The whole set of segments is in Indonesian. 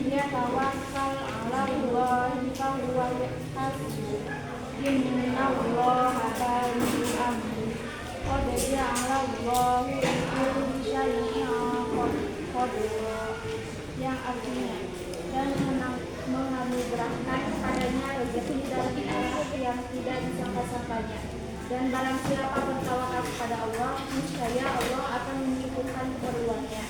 yatawakkal 'alallahi fahuwa hasbuh innallaha balighu amrih qad ja'alallahu likulli syai'in qadra, yang artinya dan menganugerahkan padanya rezeki dari arah yang tidak disangka-sangkanya. Dan barang siapa bertawakal kepada Allah, niscaya Allah akan mencukupkan keperluannya.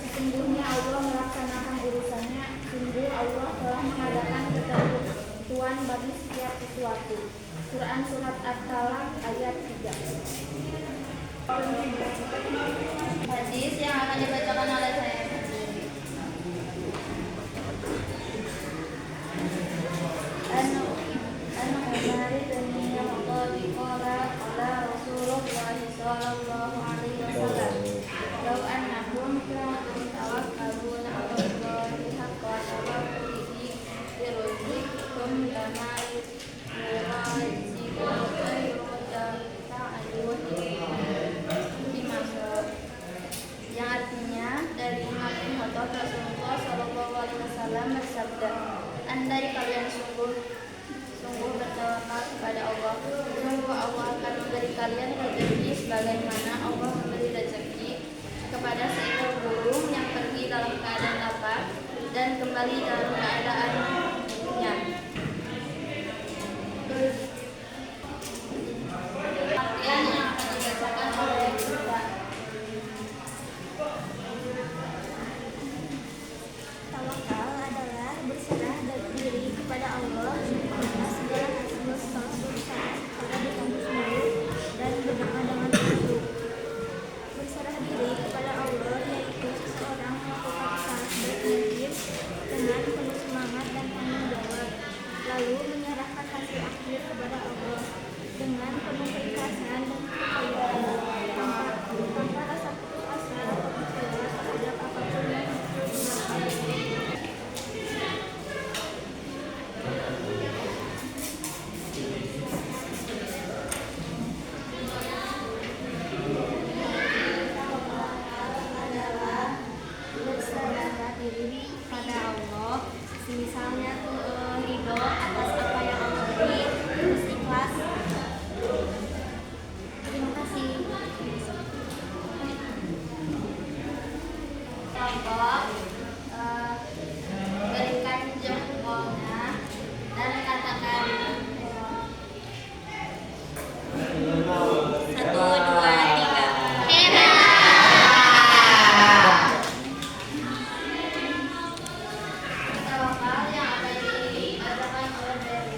Sesungguhnya Allah melaksanakan urusannya. Sungguh Allah telah mengadakan ketentuan bagi setiap sesuatu. Quran Surat At-Talaq ayat 3. Hadis yang akan dibacakan oleh saya. Umar bin Khattab qala Rasulullah sallallahu alaihi wasallam law annakum kuntum tawakkaluna 'ala Allahi haqqa tawakkulihi birrizqikum lama yuraizikum khairun ta'alun dimaksud, yang artinya dari Umar bin Khattab Rasulullah sallallahu alaihi wasallam bersabda, andai kalian sungguh bertawakal kepada Allah, sungguh Allah akan memberi kalian rezeki sebagaimana Allah memberi rezeki kepada seekor burung yang pergi dalam keadaan lapar dan kembali dalam keadaan kenyang. Artian yang akan dibacakan oleh kita. Tawakal adalah berserah diri kepada Allah atas segala hasil setelah berusaha pada ditanggung sendiri dan berdoa dengan tunduk. Berserah diri kepada Allah yaitu seseorang melakukan usaha sebaik mungkin dengan penuh semangat dan tanggung jawab, lalu menyerahkan hasil akhir kepada Allah dengan penuh keikhlasan dan kepercayaan tanpa rasa putus asa atau kecewa terhadap apapun yang dilakukan. Misalnya ridho atas apa yang Allah beri, terus ikhlas. Terima kasih. Contoh, berikan jempolnya dan katakan 1, 2, 3 hebat. Tawakal yang akan dibacakan oleh Dewi.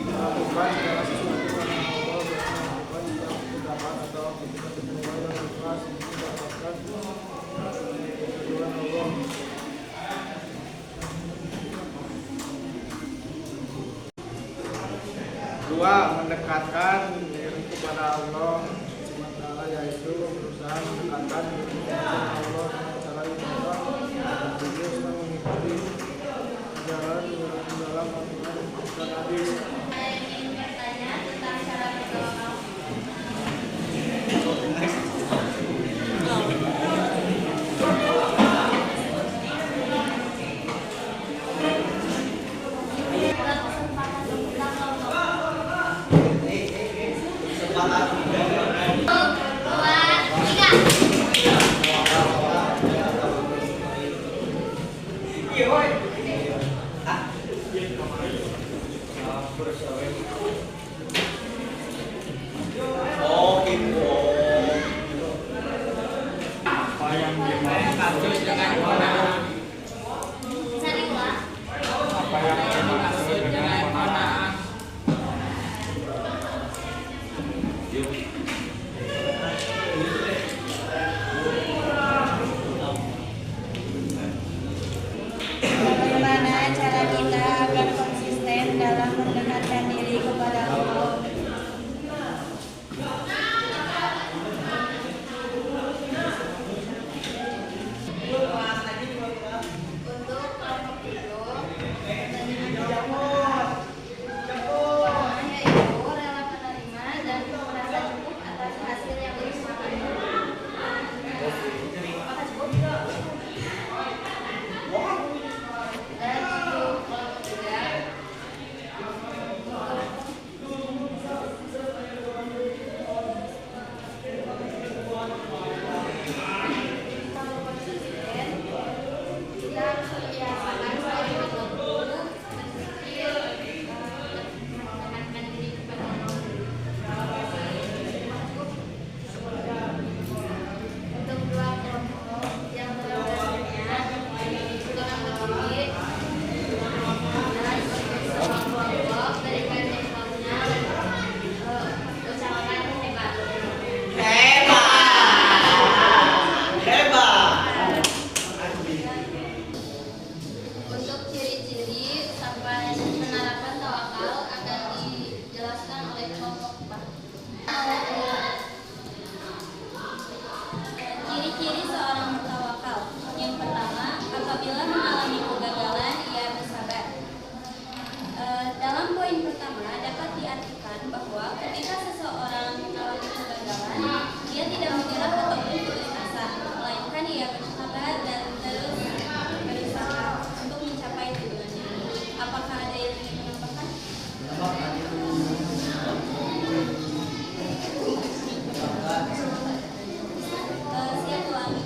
Melakukan segala sesuatu karena Allah dan melakukan tidak mengucapkan atau ketika berdoa yang ikhlas mendapatkan keridhaan Allah. Dua, mendekatkan diri kepada Allah SWT, yaitu berusaha mendekatkan diri kepada Allah dengan cara ibadah dan juga mengikuti jalan dalam aturan dan hadis. Saya ingin bertanya tentang cara bertawakal. bahwa ketika seseorang mengalami kegagalan, dia tidak menyerah ataupun putus asa, melainkan ia bersabar dan terus berusaha untuk mencapai tujuannya. Apakah ada yang ingin menambahkan? Siap ulangi.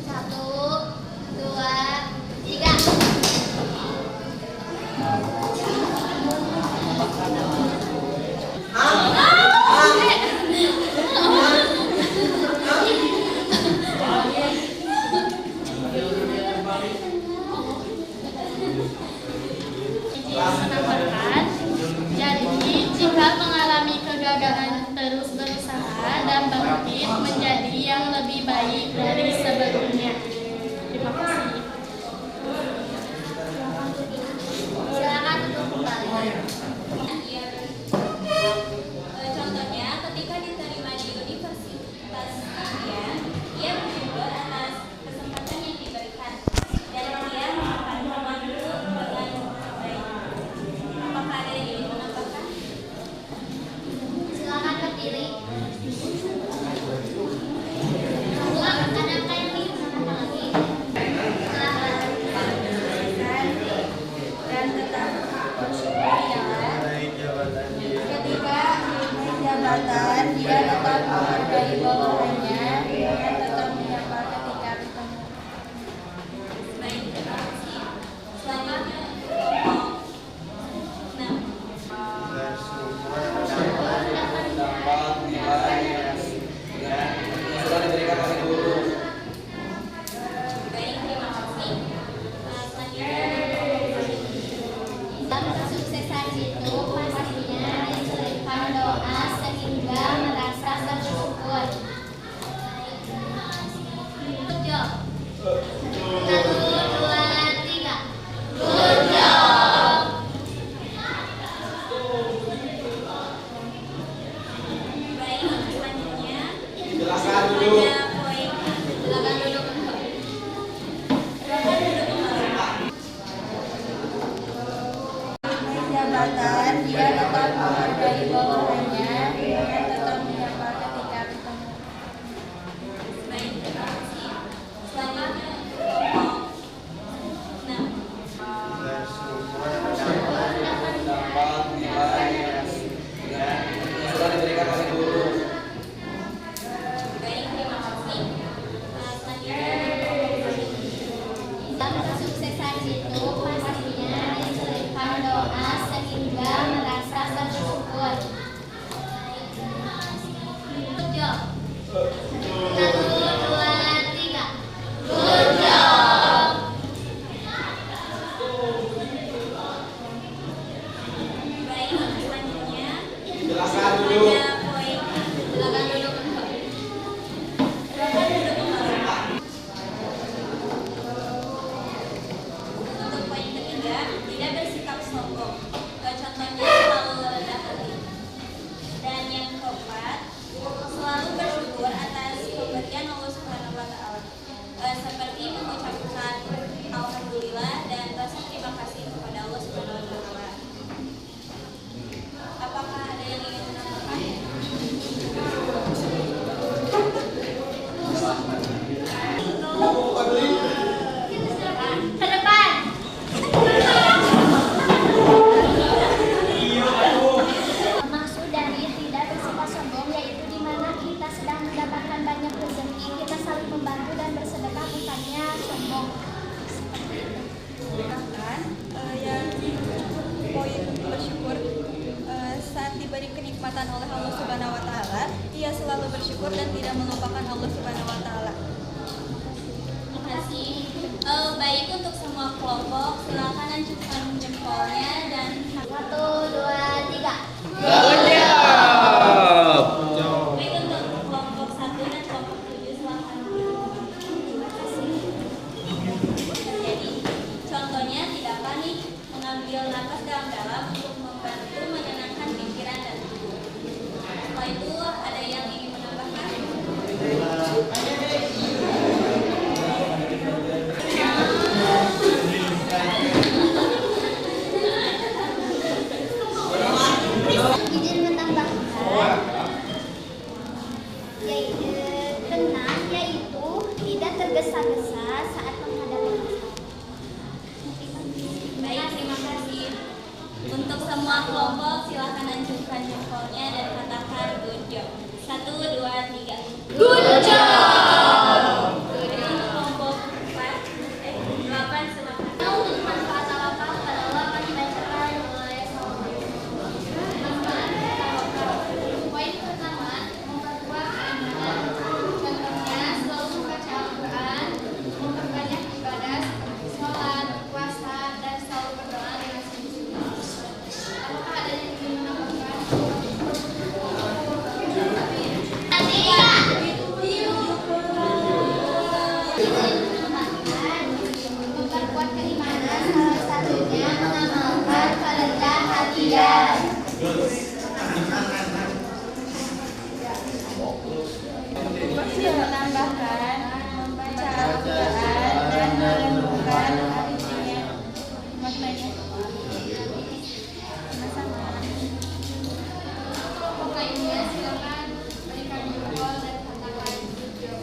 Satu, dua, tiga. Menambahkan, jadi jika mengalami kegagalan terus berusaha dan bangkit menjadi yang lebih baik dari sebelumnya. Terima kasih. Silakan untuk kembali. Contohnya, ketika diterima di Universitas Indian, ia bersyukur atas kesempatan yang diberikan dan ia melakukan program dulu dengan baik. Apakah ada yang ingin menambahkan? Silakan berdiri. Ada yang ingin menambah lagi? Silakan. Dan tetap bersyukur di dalam ketika naik jabatan, dia tetap menghargai bawahannya dan tetap menyapa ketika bertemu. Baik, terima kasih. Selanjutnya kelompok 6. Baik, terima kasih. Selanjutnya Dalam kesuksesan itu pastinya diselipkan doa sehingga merasa bersyukur. Good job. Satu, dua, tiga. Good job. baik, selanjutnya Silakan duduk. ada poin. Silakan duduk. Silakan duduk kembali. Naik jabatan, dia tetap menghargai bawahannya dan tetap menyapa ketika bertemu. Baik, terima kasih. Selanjutnya kelompok 6. Baik, terima kasih. Selanjutnya Dalam kesuksesan itu pastinya diselipkan doa sehingga merasa bersyukur. Good job. Satu, dua, tiga. Good job. baik, selanjutnya Silakan duduk. ada poin. Silakan duduk kembali. Silakan duduk kembali. Untuk poin ketiga, tidak bersikap sombong. Contohnya selalu rendah hati. Dan yang keempat, selalu bersyukur atas pemberian Allah Subhanahu wa taala. Seperti mengucapkan alhamdulillah dan rasa terima kasih kepada Allah Subhanahu wa taala. Apakah ada yang ingin menambahkan? Ke depan. Maksud dari tidak bersikap sombong yaitu di mana kita sedang mendapatkan banyak rezeki, kita saling membantu dan bersedekah, bukannya sombong. Seperti itu. Bahkan yang poin bersyukur saat diberi kenikmatan oleh Allah Subhanahu wa taala, ia selalu bersyukur dan tidak melupakan Allah Subhanahu wa taala. Terima kasih. Baik, untuk semua kelompok, silakan ajukan jempolnya dan Satu, dua, tiga. baik untuk kelompok 1 dan kelompok 7 silakan. Terima kasih. Jadi, contohnya tidak panik, mengambil nafas dalam-dalam untuk membantu menenangkan pikiran dan tubuh. Setelah itu ada yaitu tenang, yaitu tidak tergesa-gesa saat menghadapi masalah. Baik, terima kasih. Untuk semua kelompok silakan ajukan jempolnya dan katakan good job. 1, 2, 3. Good job. Untuk kelompok 8 silakan. Untuk manfaat tawakal pada Allah akan dibacakan oleh Poin pertama, memperkuat keimanan. Contohnya, selalu membaca Al-Quran, memperbanyak ibadah seperti sholat, puasa, dan selalu berdoa dengan sungguh-sungguh. Apakah ada yang ingin menambahkan? memperkuat keimanan, salah satunya mengamalkan perintah hadiah. Menambahkan membaca Al-Quran dan merenungkan artinya maknanya. Sama-sama. Kelompok lainnya silakan berikan jempol dan katakan good job.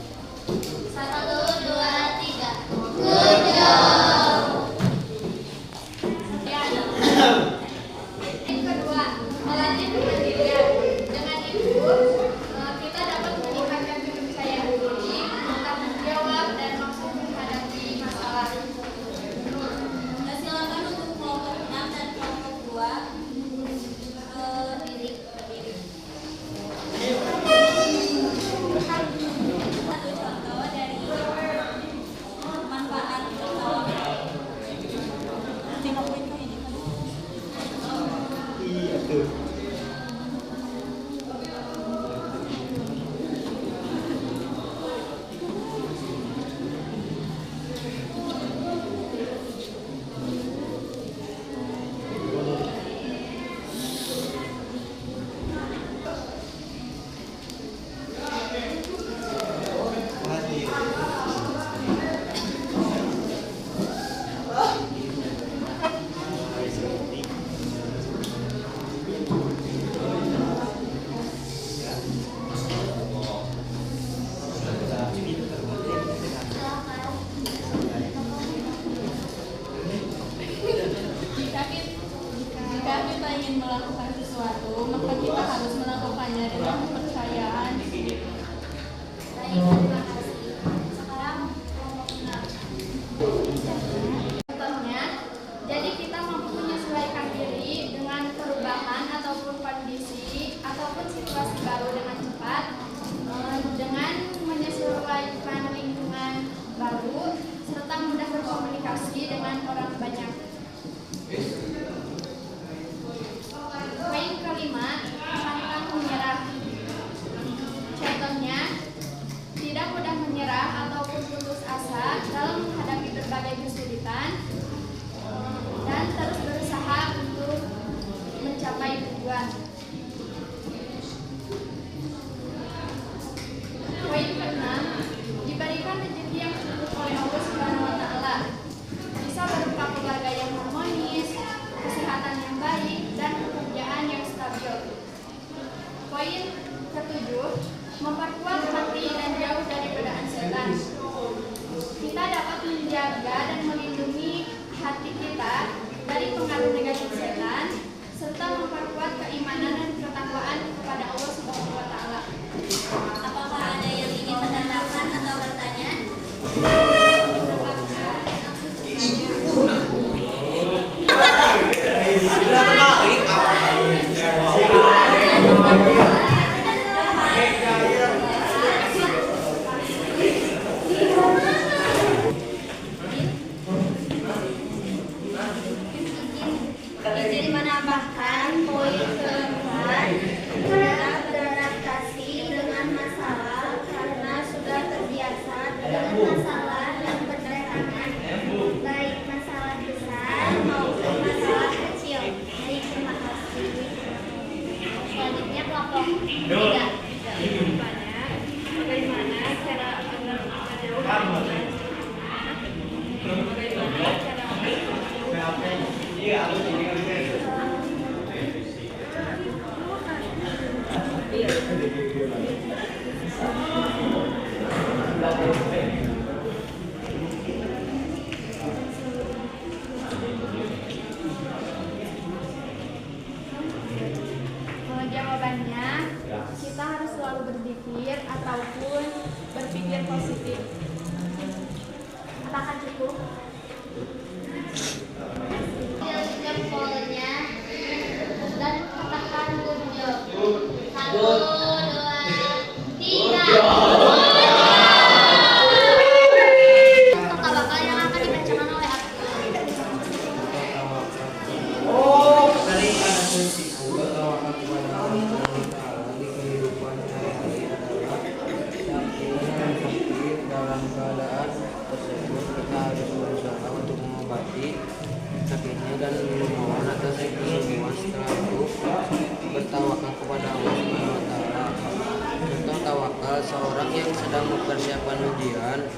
1, 2, 3. Good job. Yang kedua, melatih kemandirian. Dengan itu, kita dapat meningkatkan kepercayaan diri. Salah seorang yang sedang mempersiapkan ujian,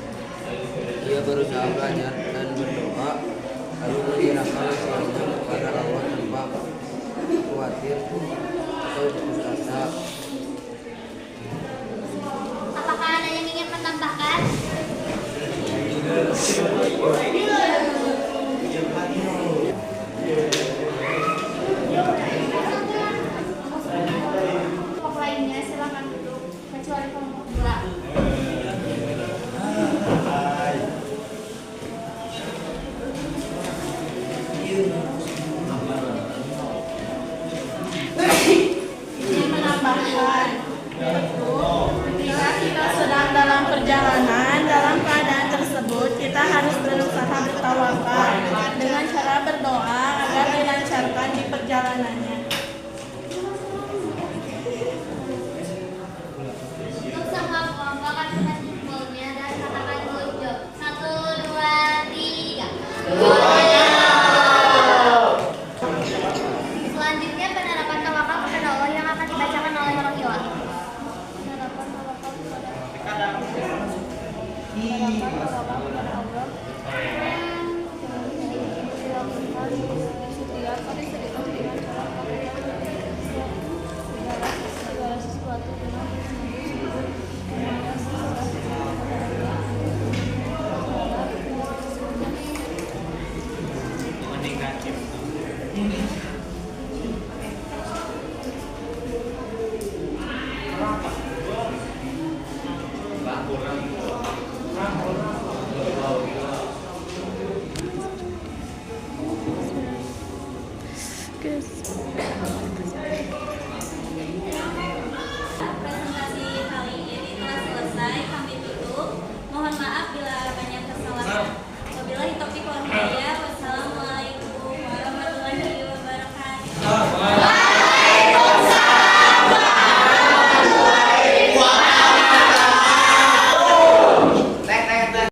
ia berusaha belajar dan berdoa, lalu menyerahkan semuanya kepada Allah tanpa khawatir atau putus asa. Apakah ada yang ingin menambahkan? Kelompok lainnya silakan duduk, kecuali kelompok bola. Ingin menambahkan, ketika kita sedang dalam perjalanan, dalam keadaan tersebut kita harus berusaha bertawakal dengan cara berdoa agar dilancarkan di perjalanannya. Untuk semua kelompok akan jempolnya dan katakan gojo. 1, 2, 3. Selanjutnya penerapan tawakal kepada Allah yang akan dibacakan oleh Rohila. Penerapan tawakal kepada Setiap hari sedekah dengan cara segala sesuatu dengan bersungguh-sungguh memohon sesuatu kepada Allah. Presentasi kali ini telah selesai, kami tutup. Mohon maaf bila ada banyak kesalahan. Wabillahi taufiq wal hidayah.